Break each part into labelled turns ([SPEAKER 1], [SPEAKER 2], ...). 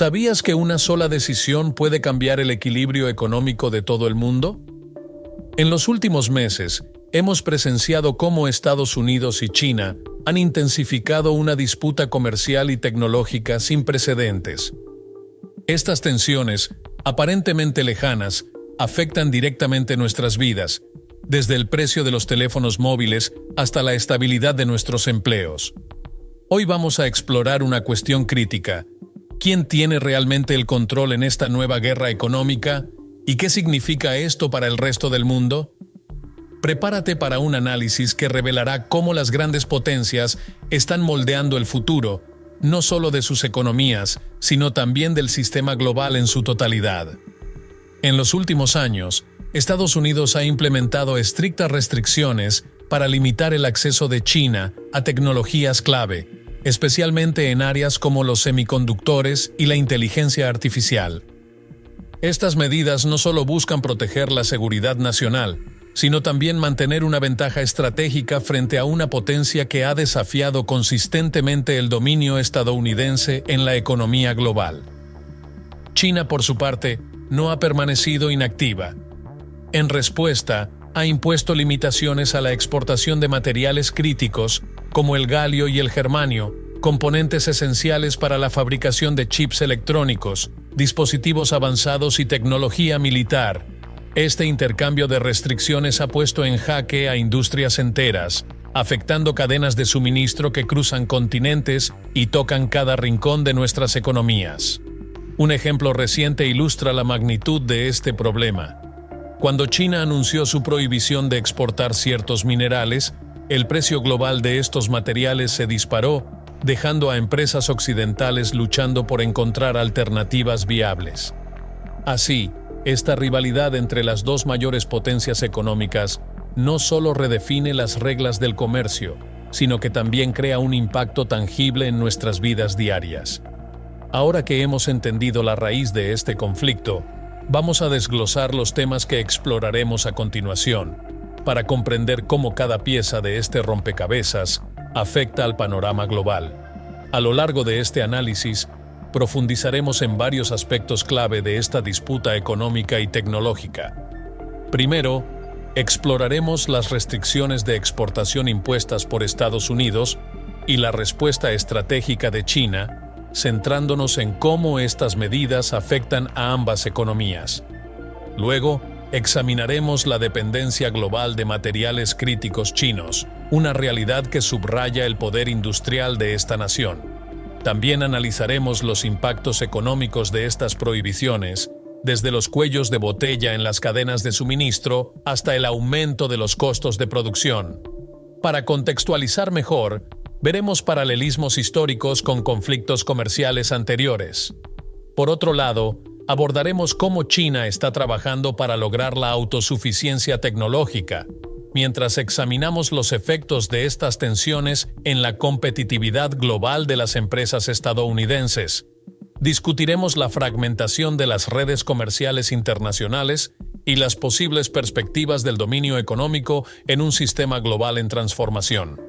[SPEAKER 1] ¿Sabías que una sola decisión puede cambiar el equilibrio económico de todo el mundo? En los últimos meses, hemos presenciado cómo Estados Unidos y China han intensificado una disputa comercial y tecnológica sin precedentes. Estas tensiones, aparentemente lejanas, afectan directamente nuestras vidas, desde el precio de los teléfonos móviles hasta la estabilidad de nuestros empleos. Hoy vamos a explorar una cuestión crítica. ¿Quién tiene realmente el control en esta nueva guerra económica? ¿Y qué significa esto para el resto del mundo? Prepárate para un análisis que revelará cómo las grandes potencias están moldeando el futuro, no solo de sus economías, sino también del sistema global en su totalidad. En los últimos años, Estados Unidos ha implementado estrictas restricciones para limitar el acceso de China a tecnologías clave, especialmente en áreas como los semiconductores y la inteligencia artificial. Estas medidas no solo buscan proteger la seguridad nacional, sino también mantener una ventaja estratégica frente a una potencia que ha desafiado consistentemente el dominio estadounidense en la economía global. China, por su parte, no ha permanecido inactiva. En respuesta, ha impuesto limitaciones a la exportación de materiales críticos como el galio y el germanio, componentes esenciales para la fabricación de chips electrónicos, dispositivos avanzados y tecnología militar. Este intercambio de restricciones ha puesto en jaque a industrias enteras, afectando cadenas de suministro que cruzan continentes y tocan cada rincón de nuestras economías. Un ejemplo reciente ilustra la magnitud de este problema. Cuando China anunció su prohibición de exportar ciertos minerales, el precio global de estos materiales se disparó, dejando a empresas occidentales luchando por encontrar alternativas viables. Así, esta rivalidad entre las dos mayores potencias económicas no solo redefine las reglas del comercio, sino que también crea un impacto tangible en nuestras vidas diarias. Ahora que hemos entendido la raíz de este conflicto, vamos a desglosar los temas que exploraremos a continuación, para comprender cómo cada pieza de este rompecabezas afecta al panorama global. A lo largo de este análisis, profundizaremos en varios aspectos clave de esta disputa económica y tecnológica. Primero, exploraremos las restricciones de exportación impuestas por Estados Unidos y la respuesta estratégica de China, centrándonos en cómo estas medidas afectan a ambas economías. Luego, examinaremos la dependencia global de materiales críticos chinos, una realidad que subraya el poder industrial de esta nación. También analizaremos los impactos económicos de estas prohibiciones, desde los cuellos de botella en las cadenas de suministro hasta el aumento de los costos de producción. Para contextualizar mejor, veremos paralelismos históricos con conflictos comerciales anteriores. Por otro lado, abordaremos cómo China está trabajando para lograr la autosuficiencia tecnológica, mientras examinamos los efectos de estas tensiones en la competitividad global de las empresas estadounidenses. Discutiremos la fragmentación de las redes comerciales internacionales y las posibles perspectivas del dominio económico en un sistema global en transformación.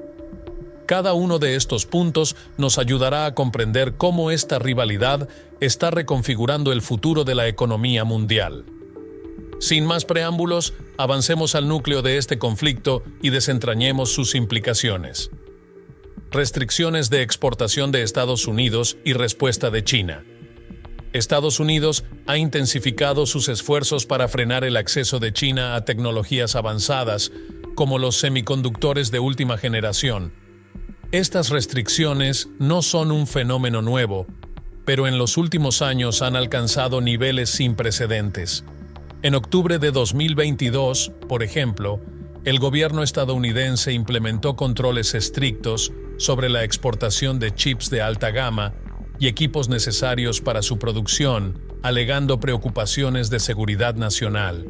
[SPEAKER 1] Cada uno de estos puntos nos ayudará a comprender cómo esta rivalidad está reconfigurando el futuro de la economía mundial. Sin más preámbulos, avancemos al núcleo de este conflicto y desentrañemos sus implicaciones. Restricciones de exportación de Estados Unidos y respuesta de China. Estados Unidos ha intensificado sus esfuerzos para frenar el acceso de China a tecnologías avanzadas, como los semiconductores de última generación. Estas restricciones no son un fenómeno nuevo, pero en los últimos años han alcanzado niveles sin precedentes. En octubre de 2022, por ejemplo, el gobierno estadounidense implementó controles estrictos sobre la exportación de chips de alta gama y equipos necesarios para su producción, alegando preocupaciones de seguridad nacional.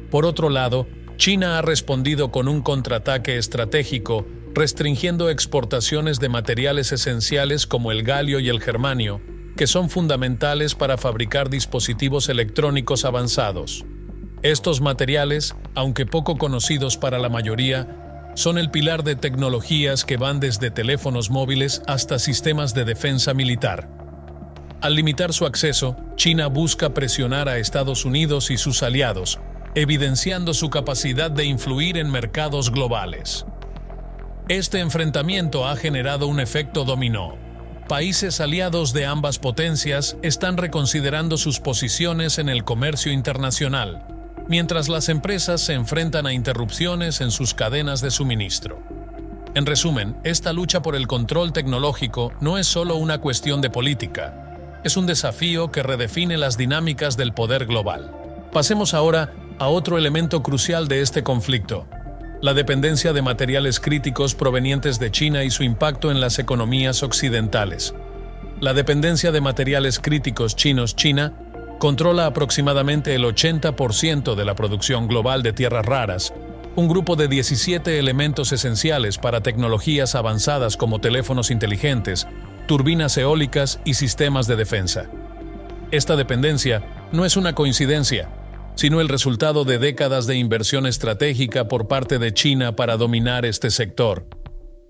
[SPEAKER 1] Por otro lado, China ha respondido con un contraataque estratégico, restringiendo exportaciones de materiales esenciales como el galio y el germanio, que son fundamentales para fabricar dispositivos electrónicos avanzados. Estos materiales, aunque poco conocidos para la mayoría, son el pilar de tecnologías que van desde teléfonos móviles hasta sistemas de defensa militar. Al limitar su acceso, China busca presionar a Estados Unidos y sus aliados, evidenciando su capacidad de influir en mercados globales. Este enfrentamiento ha generado un efecto dominó. Países aliados de ambas potencias están reconsiderando sus posiciones en el comercio internacional, mientras las empresas se enfrentan a interrupciones en sus cadenas de suministro. En resumen, esta lucha por el control tecnológico no es solo una cuestión de política, es un desafío que redefine las dinámicas del poder global. Pasemos ahora a otro elemento crucial de este conflicto: la dependencia de materiales críticos provenientes de China y su impacto en las economías occidentales. La dependencia de materiales críticos chinos. China controla aproximadamente el 80% de la producción global de tierras raras, un grupo de 17 elementos esenciales para tecnologías avanzadas como teléfonos inteligentes, turbinas eólicas y sistemas de defensa. Esta dependencia no es una coincidencia, sino el resultado de décadas de inversión estratégica por parte de China para dominar este sector.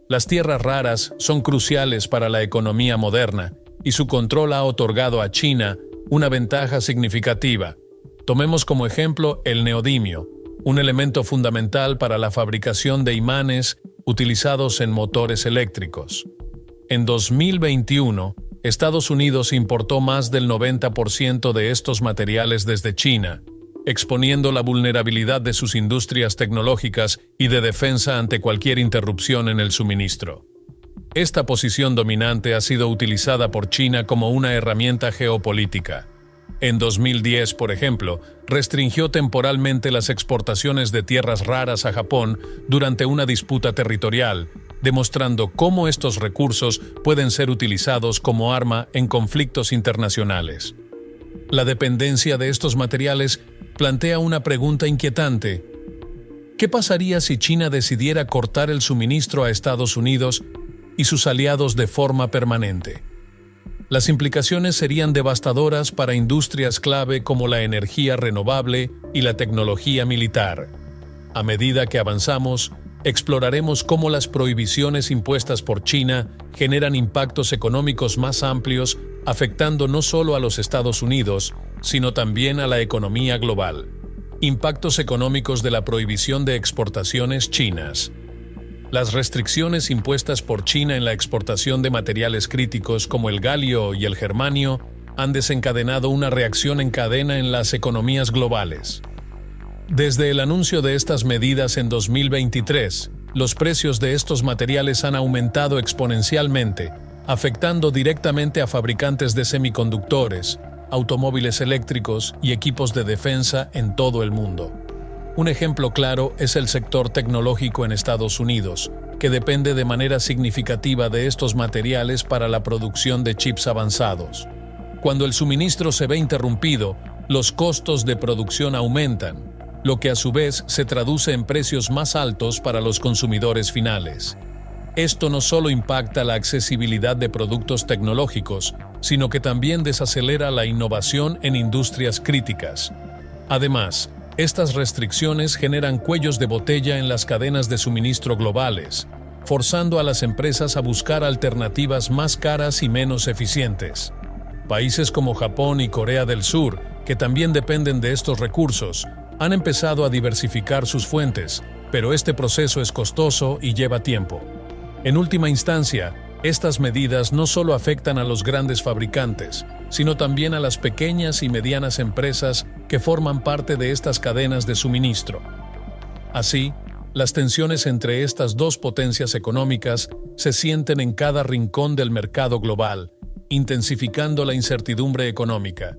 [SPEAKER 1] Las tierras raras son cruciales para la economía moderna, y su control ha otorgado a China una ventaja significativa. Tomemos como ejemplo el neodimio, un elemento fundamental para la fabricación de imanes utilizados en motores eléctricos. En 2021, Estados Unidos importó más del 90% de estos materiales desde China, exponiendo la vulnerabilidad de sus industrias tecnológicas y de defensa ante cualquier interrupción en el suministro. Esta posición dominante ha sido utilizada por China como una herramienta geopolítica. En 2010, por ejemplo, restringió temporalmente las exportaciones de tierras raras a Japón durante una disputa territorial, demostrando cómo estos recursos pueden ser utilizados como arma en conflictos internacionales. La dependencia de estos materiales plantea una pregunta inquietante. ¿Qué pasaría si China decidiera cortar el suministro a Estados Unidos y sus aliados de forma permanente? Las implicaciones serían devastadoras para industrias clave como la energía renovable y la tecnología militar. A medida que avanzamos, exploraremos cómo las prohibiciones impuestas por China generan impactos económicos más amplios, afectando no solo a los Estados Unidos, sino también a la economía global. Impactos económicos de la prohibición de exportaciones chinas. Las restricciones impuestas por China en la exportación de materiales críticos como el galio y el germanio han desencadenado una reacción en cadena en las economías globales. Desde el anuncio de estas medidas en 2023, los precios de estos materiales han aumentado exponencialmente, afectando directamente a fabricantes de semiconductores, automóviles eléctricos y equipos de defensa en todo el mundo. Un ejemplo claro es el sector tecnológico en Estados Unidos, que depende de manera significativa de estos materiales para la producción de chips avanzados. Cuando el suministro se ve interrumpido, los costos de producción aumentan, lo que a su vez se traduce en precios más altos para los consumidores finales. Esto no solo impacta la accesibilidad de productos tecnológicos, sino que también desacelera la innovación en industrias críticas. Además, estas restricciones generan cuellos de botella en las cadenas de suministro globales, forzando a las empresas a buscar alternativas más caras y menos eficientes. Países como Japón y Corea del Sur, que también dependen de estos recursos, han empezado a diversificar sus fuentes, pero este proceso es costoso y lleva tiempo. En última instancia, estas medidas no solo afectan a los grandes fabricantes, sino también a las pequeñas y medianas empresas que forman parte de estas cadenas de suministro. Así, las tensiones entre estas dos potencias económicas se sienten en cada rincón del mercado global, intensificando la incertidumbre económica.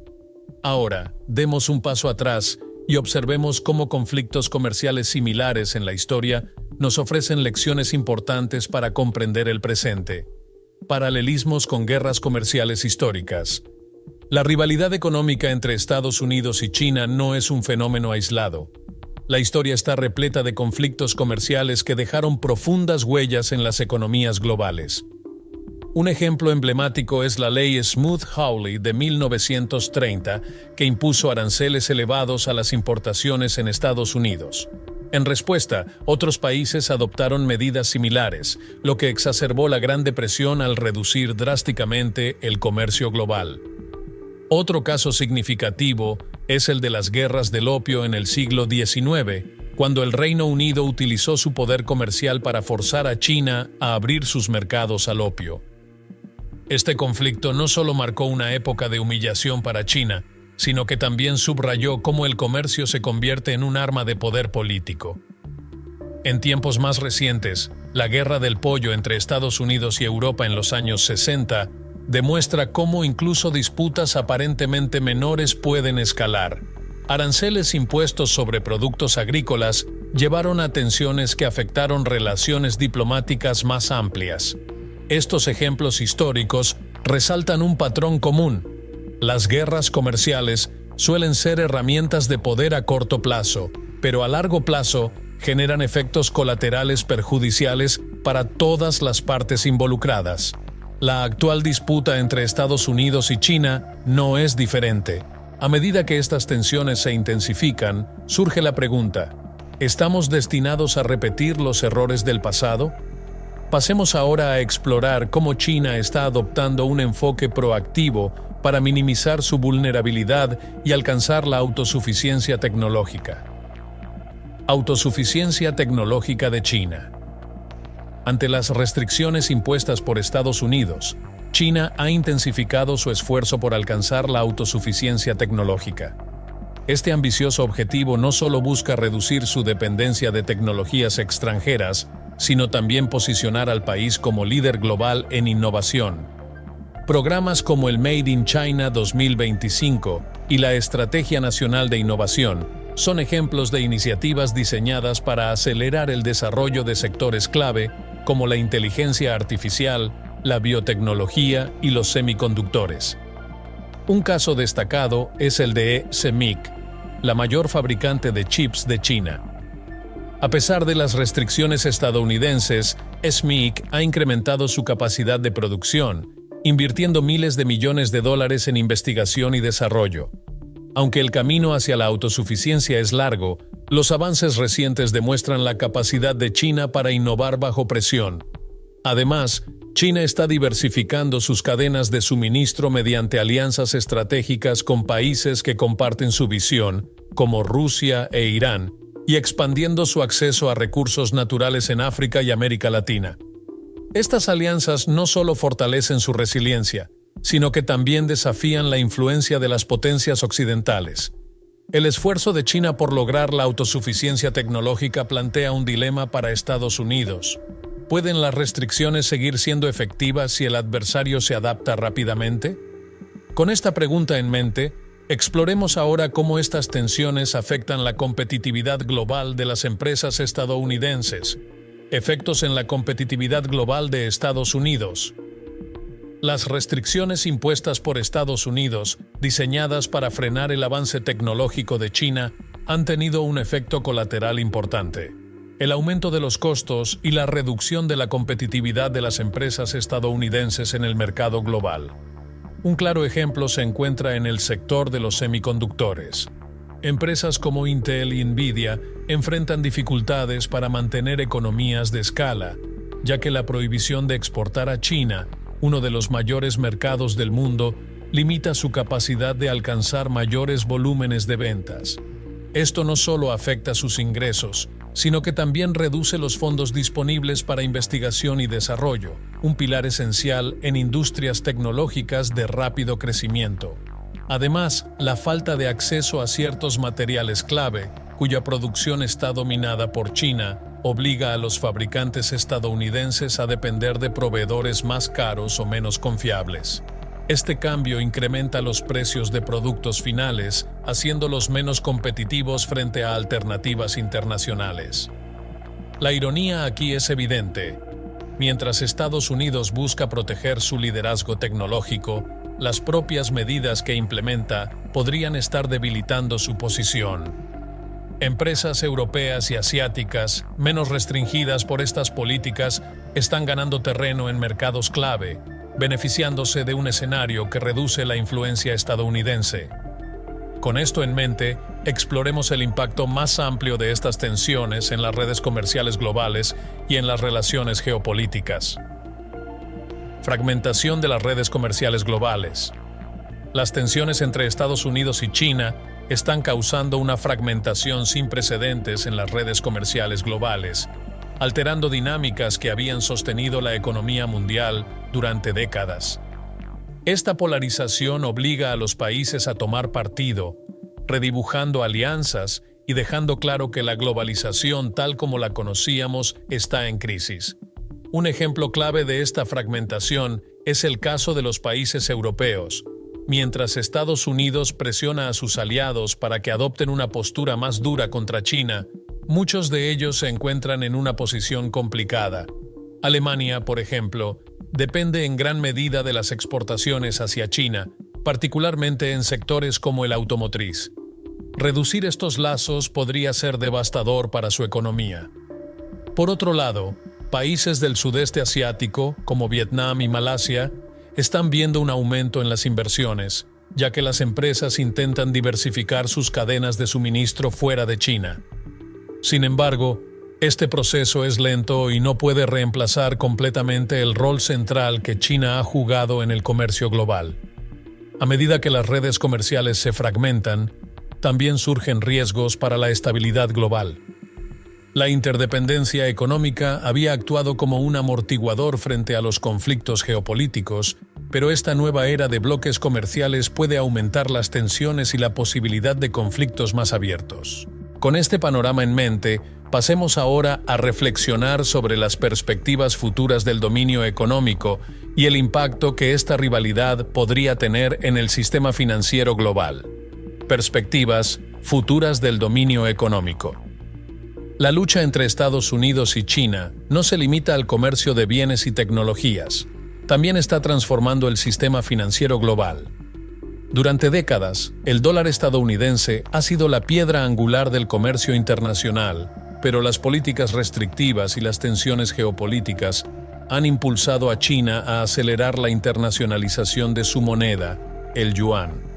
[SPEAKER 1] Ahora, demos un paso atrás y observemos cómo conflictos comerciales similares en la historia nos ofrecen lecciones importantes para comprender el presente. Paralelismos con guerras comerciales históricas. La rivalidad económica entre Estados Unidos y China no es un fenómeno aislado. La historia está repleta de conflictos comerciales que dejaron profundas huellas en las economías globales. Un ejemplo emblemático es la ley Smoot-Hawley de 1930, que impuso aranceles elevados a las importaciones en Estados Unidos. En respuesta, otros países adoptaron medidas similares, lo que exacerbó la Gran Depresión al reducir drásticamente el comercio global. Otro caso significativo es el de las guerras del opio en el siglo XIX, cuando el Reino Unido utilizó su poder comercial para forzar a China a abrir sus mercados al opio. Este conflicto no solo marcó una época de humillación para China, sino que también subrayó cómo el comercio se convierte en un arma de poder político. En tiempos más recientes, la guerra del pollo entre Estados Unidos y Europa en los años 60 demuestra cómo incluso disputas aparentemente menores pueden escalar. Aranceles impuestos sobre productos agrícolas llevaron a tensiones que afectaron relaciones diplomáticas más amplias. Estos ejemplos históricos resaltan un patrón común. Las guerras comerciales suelen ser herramientas de poder a corto plazo, pero a largo plazo generan efectos colaterales perjudiciales para todas las partes involucradas. La actual disputa entre Estados Unidos y China no es diferente. A medida que estas tensiones se intensifican, surge la pregunta: ¿estamos destinados a repetir los errores del pasado? Pasemos ahora a explorar cómo China está adoptando un enfoque proactivo para minimizar su vulnerabilidad y alcanzar la autosuficiencia tecnológica. Autosuficiencia tecnológica de China. Ante las restricciones impuestas por Estados Unidos, China ha intensificado su esfuerzo por alcanzar la autosuficiencia tecnológica. Este ambicioso objetivo no solo busca reducir su dependencia de tecnologías extranjeras, sino también posicionar al país como líder global en innovación. Programas como el Made in China 2025 y la Estrategia Nacional de Innovación son ejemplos de iniciativas diseñadas para acelerar el desarrollo de sectores clave como la inteligencia artificial, la biotecnología y los semiconductores. Un caso destacado es el de SMIC, la mayor fabricante de chips de China. A pesar de las restricciones estadounidenses, SMIC ha incrementado su capacidad de producción, invirtiendo miles de millones de dólares en investigación y desarrollo. Aunque el camino hacia la autosuficiencia es largo, los avances recientes demuestran la capacidad de China para innovar bajo presión. Además, China está diversificando sus cadenas de suministro mediante alianzas estratégicas con países que comparten su visión, como Rusia e Irán, y expandiendo su acceso a recursos naturales en África y América Latina. Estas alianzas no solo fortalecen su resiliencia, sino que también desafían la influencia de las potencias occidentales. El esfuerzo de China por lograr la autosuficiencia tecnológica plantea un dilema para Estados Unidos. ¿Pueden las restricciones seguir siendo efectivas si el adversario se adapta rápidamente? Con esta pregunta en mente, exploremos ahora cómo estas tensiones afectan la competitividad global de las empresas estadounidenses. Efectos en la competitividad global de Estados Unidos. Las restricciones impuestas por Estados Unidos, diseñadas para frenar el avance tecnológico de China, han tenido un efecto colateral importante: el aumento de los costos y la reducción de la competitividad de las empresas estadounidenses en el mercado global. Un claro ejemplo se encuentra en el sector de los semiconductores. Empresas como Intel y Nvidia enfrentan dificultades para mantener economías de escala, ya que la prohibición de exportar a China, uno de los mayores mercados del mundo, limita su capacidad de alcanzar mayores volúmenes de ventas. Esto no solo afecta sus ingresos, sino que también reduce los fondos disponibles para investigación y desarrollo, un pilar esencial en industrias tecnológicas de rápido crecimiento. Además, la falta de acceso a ciertos materiales clave, cuya producción está dominada por China, obliga a los fabricantes estadounidenses a depender de proveedores más caros o menos confiables. Este cambio incrementa los precios de productos finales, haciéndolos menos competitivos frente a alternativas internacionales. La ironía aquí es evidente. Mientras Estados Unidos busca proteger su liderazgo tecnológico, las propias medidas que implementa podrían estar debilitando su posición. Empresas europeas y asiáticas, menos restringidas por estas políticas, están ganando terreno en mercados clave, beneficiándose de un escenario que reduce la influencia estadounidense. Con esto en mente, exploremos el impacto más amplio de estas tensiones en las redes comerciales globales y en las relaciones geopolíticas. Fragmentación de las redes comerciales globales. Las tensiones entre Estados Unidos y China están causando una fragmentación sin precedentes en las redes comerciales globales, alterando dinámicas que habían sostenido la economía mundial durante décadas. Esta polarización obliga a los países a tomar partido, redibujando alianzas y dejando claro que la globalización tal como la conocíamos está en crisis. Un ejemplo clave de esta fragmentación es el caso de los países europeos. Mientras Estados Unidos presiona a sus aliados para que adopten una postura más dura contra China, muchos de ellos se encuentran en una posición complicada. Alemania, por ejemplo, depende en gran medida de las exportaciones hacia China, particularmente en sectores como el automotriz. Reducir estos lazos podría ser devastador para su economía. Por otro lado, países del sudeste asiático, como Vietnam y Malasia, están viendo un aumento en las inversiones, ya que las empresas intentan diversificar sus cadenas de suministro fuera de China. Sin embargo, este proceso es lento y no puede reemplazar completamente el rol central que China ha jugado en el comercio global. A medida que las redes comerciales se fragmentan, también surgen riesgos para la estabilidad global. La interdependencia económica había actuado como un amortiguador frente a los conflictos geopolíticos, pero esta nueva era de bloques comerciales puede aumentar las tensiones y la posibilidad de conflictos más abiertos. Con este panorama en mente, pasemos ahora a reflexionar sobre las perspectivas futuras del dominio económico y el impacto que esta rivalidad podría tener en el sistema financiero global. Perspectivas futuras del dominio económico. La lucha entre Estados Unidos y China no se limita al comercio de bienes y tecnologías, también está transformando el sistema financiero global. Durante décadas, el dólar estadounidense ha sido la piedra angular del comercio internacional, pero las políticas restrictivas y las tensiones geopolíticas han impulsado a China a acelerar la internacionalización de su moneda, el yuan.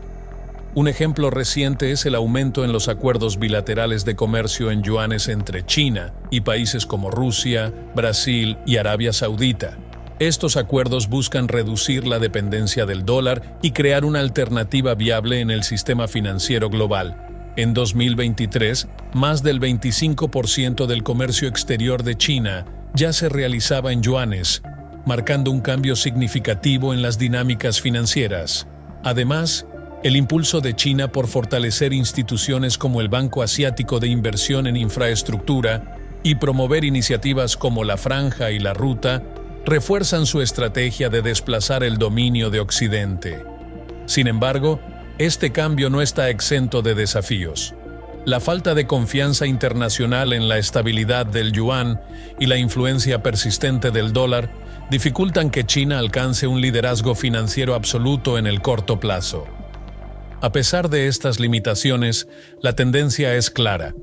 [SPEAKER 1] Un ejemplo reciente es el aumento en los acuerdos bilaterales de comercio en yuanes entre China y países como Rusia, Brasil y Arabia Saudita. Estos acuerdos buscan reducir la dependencia del dólar y crear una alternativa viable en el sistema financiero global. En 2023, más del 25% del comercio exterior de China ya se realizaba en yuanes, marcando un cambio significativo en las dinámicas financieras. Además, el impulso de China por fortalecer instituciones como el Banco Asiático de Inversión en Infraestructura y promover iniciativas como la Franja y la Ruta refuerzan su estrategia de desplazar el dominio de Occidente. Sin embargo, este cambio no está exento de desafíos. La falta de confianza internacional en la estabilidad del yuan y la influencia persistente del dólar dificultan que China alcance un liderazgo financiero absoluto en el corto plazo. A pesar de estas limitaciones, la tendencia es clara.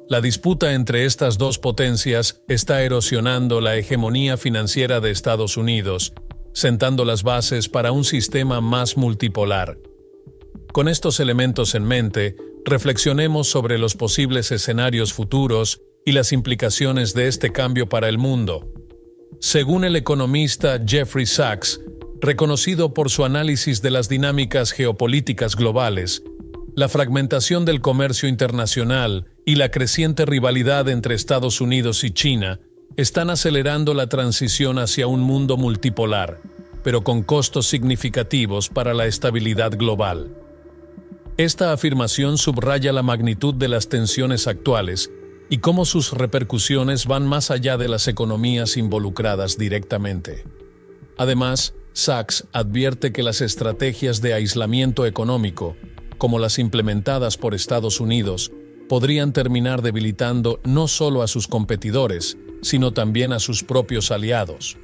[SPEAKER 1] La disputa entre estas dos potencias está erosionando la hegemonía financiera de Estados Unidos, sentando las bases para un sistema más multipolar. Con estos elementos en mente, reflexionemos sobre los posibles escenarios futuros y las implicaciones de este cambio para el mundo. Según el economista Jeffrey Sachs, reconocido por su análisis de las dinámicas geopolíticas globales, la fragmentación del comercio internacional y la creciente rivalidad entre Estados Unidos y China están acelerando la transición hacia un mundo multipolar, pero con costos significativos para la estabilidad global. Esta afirmación subraya la magnitud de las tensiones actuales y cómo sus repercusiones van más allá de las economías involucradas directamente. Además, Sachs advierte que las estrategias de aislamiento económico, como las implementadas por Estados Unidos, podrían terminar debilitando no solo a sus competidores, sino también a sus propios aliados.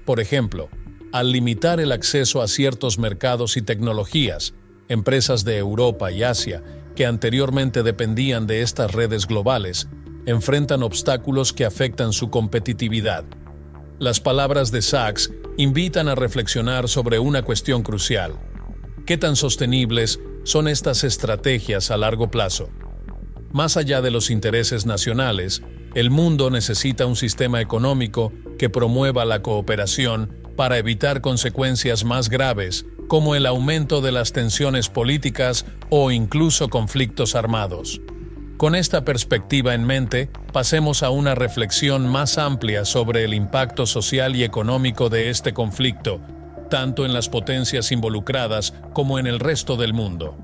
[SPEAKER 1] Por ejemplo, al limitar el acceso a ciertos mercados y tecnologías, empresas de Europa y Asia, que anteriormente dependían de estas redes globales, enfrentan obstáculos que afectan su competitividad. Las palabras de Sachs invitan a reflexionar sobre una cuestión crucial. ¿Qué tan sostenibles son estas estrategias a largo plazo? Más allá de los intereses nacionales, el mundo necesita un sistema económico que promueva la cooperación para evitar consecuencias más graves como el aumento de las tensiones políticas o incluso conflictos armados. Con esta perspectiva en mente, pasemos a una reflexión más amplia sobre el impacto social y económico de este conflicto, tanto en las potencias involucradas como en el resto del mundo.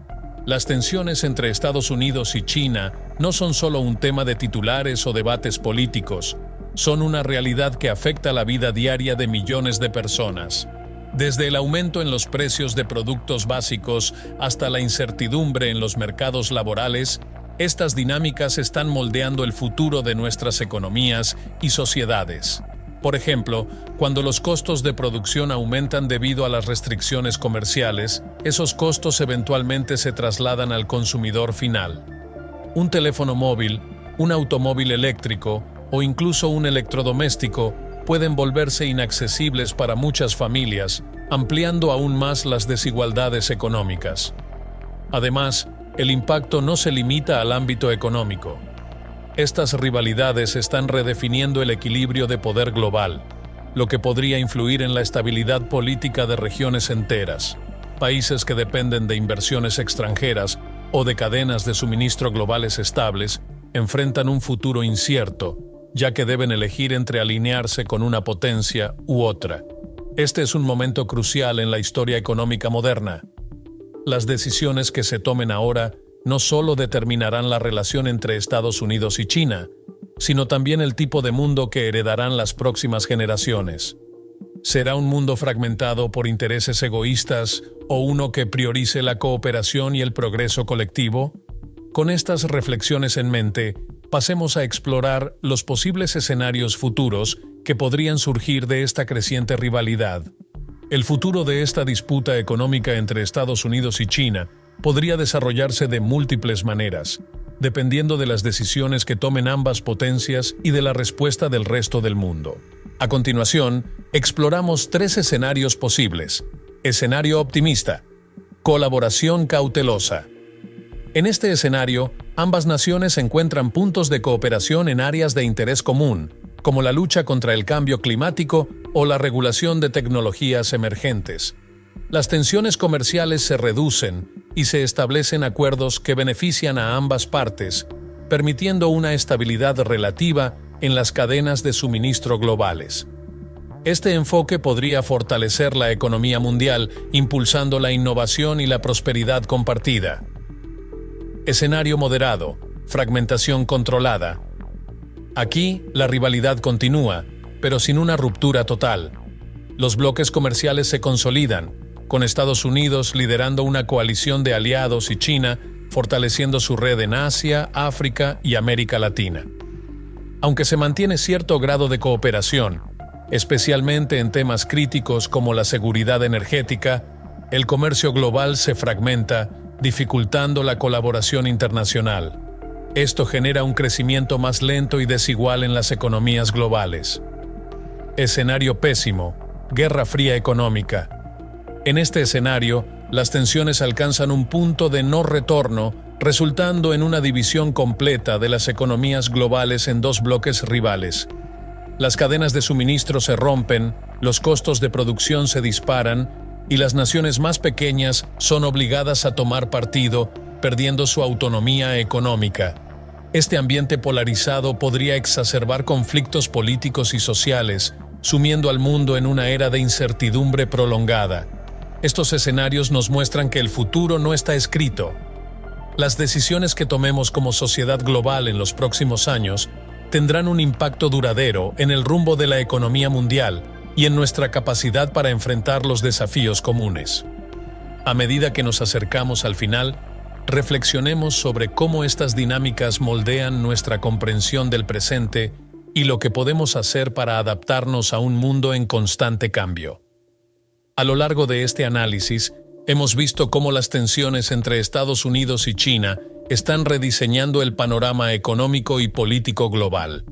[SPEAKER 1] Las tensiones entre Estados Unidos y China no son solo un tema de titulares o debates políticos, son una realidad que afecta la vida diaria de millones de personas. Desde el aumento en los precios de productos básicos hasta la incertidumbre en los mercados laborales, estas dinámicas están moldeando el futuro de nuestras economías y sociedades. Por ejemplo, cuando los costos de producción aumentan debido a las restricciones comerciales, esos costos eventualmente se trasladan al consumidor final. Un teléfono móvil, un automóvil eléctrico o incluso un electrodoméstico pueden volverse inaccesibles para muchas familias, ampliando aún más las desigualdades económicas. Además, el impacto no se limita al ámbito económico. Estas rivalidades están redefiniendo el equilibrio de poder global, lo que podría influir en la estabilidad política de regiones enteras. Países que dependen de inversiones extranjeras o de cadenas de suministro globales estables enfrentan un futuro incierto, ya que deben elegir entre alinearse con una potencia u otra. Este es un momento crucial en la historia económica moderna. Las decisiones que se tomen ahora no solo determinarán la relación entre Estados Unidos y China, sino también el tipo de mundo que heredarán las próximas generaciones. ¿Será un mundo fragmentado por intereses egoístas o uno que priorice la cooperación y el progreso colectivo? Con estas reflexiones en mente, pasemos a explorar los posibles escenarios futuros que podrían surgir de esta creciente rivalidad. El futuro de esta disputa económica entre Estados Unidos y China podría desarrollarse de múltiples maneras, dependiendo de las decisiones que tomen ambas potencias y de la respuesta del resto del mundo. A continuación, exploramos 3 escenarios posibles. Escenario optimista. Colaboración cautelosa. En este escenario, ambas naciones encuentran puntos de cooperación en áreas de interés común, como la lucha contra el cambio climático o la regulación de tecnologías emergentes. Las tensiones comerciales se reducen y se establecen acuerdos que benefician a ambas partes, permitiendo una estabilidad relativa en las cadenas de suministro globales. Este enfoque podría fortalecer la economía mundial, impulsando la innovación y la prosperidad compartida. Escenario moderado. Fragmentación controlada. Aquí, la rivalidad continúa, pero sin una ruptura total. Los bloques comerciales se consolidan, con Estados Unidos liderando una coalición de aliados y China fortaleciendo su red en Asia, África y América Latina. Aunque se mantiene cierto grado de cooperación, especialmente en temas críticos como la seguridad energética, el comercio global se fragmenta, dificultando la colaboración internacional. Esto genera un crecimiento más lento y desigual en las economías globales. Escenario pésimo. Guerra fría económica. En este escenario, las tensiones alcanzan un punto de no retorno, resultando en una división completa de las economías globales en 2 bloques rivales. Las cadenas de suministro se rompen, los costos de producción se disparan y las naciones más pequeñas son obligadas a tomar partido, perdiendo su autonomía económica. Este ambiente polarizado podría exacerbar conflictos políticos y sociales, sumiendo al mundo en una era de incertidumbre prolongada. Estos escenarios nos muestran que el futuro no está escrito. Las decisiones que tomemos como sociedad global en los próximos años tendrán un impacto duradero en el rumbo de la economía mundial y en nuestra capacidad para enfrentar los desafíos comunes. A medida que nos acercamos al final, reflexionemos sobre cómo estas dinámicas moldean nuestra comprensión del presente y lo que podemos hacer para adaptarnos a un mundo en constante cambio. A lo largo de este análisis, hemos visto cómo las tensiones entre Estados Unidos y China están rediseñando el panorama económico y político global.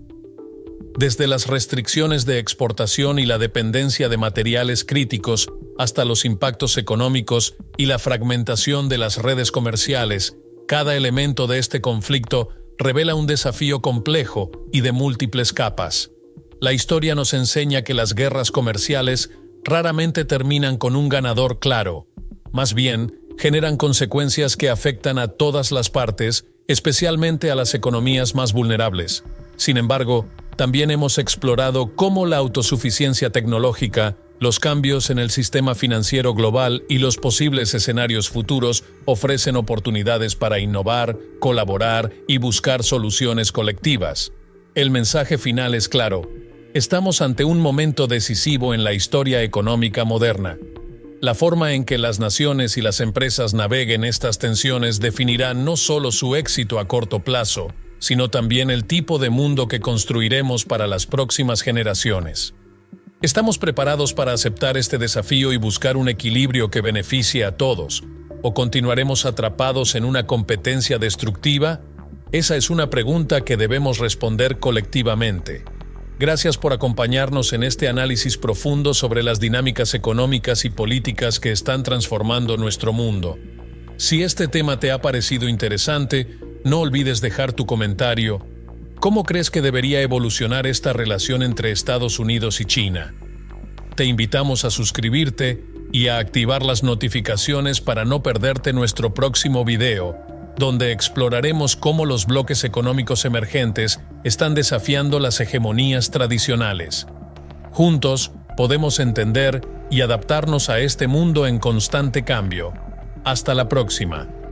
[SPEAKER 1] Desde las restricciones de exportación y la dependencia de materiales críticos hasta los impactos económicos y la fragmentación de las redes comerciales, cada elemento de este conflicto revela un desafío complejo y de múltiples capas. La historia nos enseña que las guerras comerciales raramente terminan con un ganador claro. Más bien, generan consecuencias que afectan a todas las partes, especialmente a las economías más vulnerables. Sin embargo, también hemos explorado cómo la autosuficiencia tecnológica, los cambios en el sistema financiero global y los posibles escenarios futuros ofrecen oportunidades para innovar, colaborar y buscar soluciones colectivas. El mensaje final es claro: estamos ante un momento decisivo en la historia económica moderna. La forma en que las naciones y las empresas naveguen estas tensiones definirá no solo su éxito a corto plazo, sino también el tipo de mundo que construiremos para las próximas generaciones. ¿Estamos preparados para aceptar este desafío y buscar un equilibrio que beneficie a todos? ¿O continuaremos atrapados en una competencia destructiva? Esa es una pregunta que debemos responder colectivamente. Gracias por acompañarnos en este análisis profundo sobre las dinámicas económicas y políticas que están transformando nuestro mundo. Si este tema te ha parecido interesante, no olvides dejar tu comentario. ¿Cómo crees que debería evolucionar esta relación entre Estados Unidos y China? Te invitamos a suscribirte y a activar las notificaciones para no perderte nuestro próximo video, donde exploraremos cómo los bloques económicos emergentes están desafiando las hegemonías tradicionales. Juntos, podemos entender y adaptarnos a este mundo en constante cambio. Hasta la próxima.